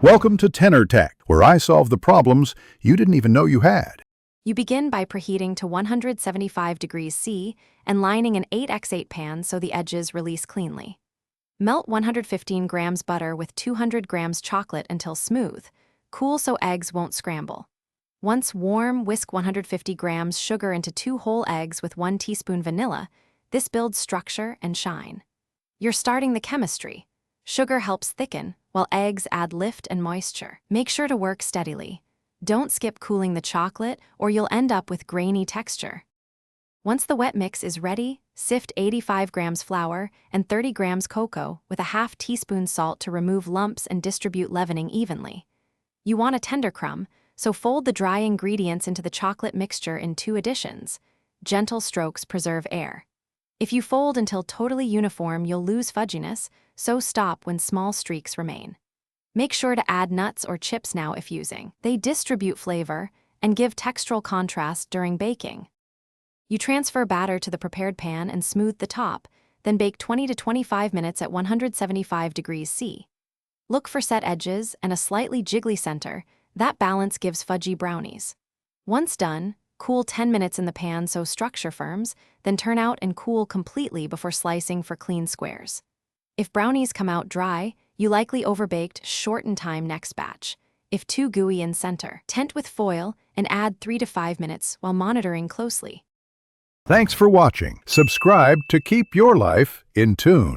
Welcome to Tenor Tech, where I solve the problems you didn't even know you had. You begin by preheating to 175 degrees C and lining an 8x8 pan so the edges release cleanly. Melt 115 grams butter with 200 grams chocolate until smooth. Cool so eggs won't scramble. Once warm, whisk 150 grams sugar into 2 whole eggs with 1 teaspoon vanilla. This builds structure and shine. You're starting the chemistry. Sugar helps thicken, while eggs add lift and moisture. Make sure to work steadily. Don't skip cooling the chocolate or you'll end up with grainy texture. Once the wet mix is ready, sift 85 grams flour and 30 grams cocoa with a half teaspoon salt to remove lumps and distribute leavening evenly. You want a tender crumb, so fold the dry ingredients into the chocolate mixture in 2 additions. Gentle strokes preserve air. If you fold until totally uniform, you'll lose fudginess, so stop when small streaks remain. Make sure to add nuts or chips now if using. They distribute flavor and give textural contrast during baking. You transfer batter to the prepared pan and smooth the top, then bake 20 to 25 minutes at 175 degrees C. Look for set edges and a slightly jiggly center. That balance gives fudgy brownies. Once done, cool 10 minutes in the pan so structure firms, then turn out and cool completely before slicing for clean squares. If brownies come out dry, you likely overbaked, shorten time next batch. If too gooey in center, tent with foil and add 3 to 5 minutes while monitoring closely. Thanks for watching. Subscribe to keep your life in tune.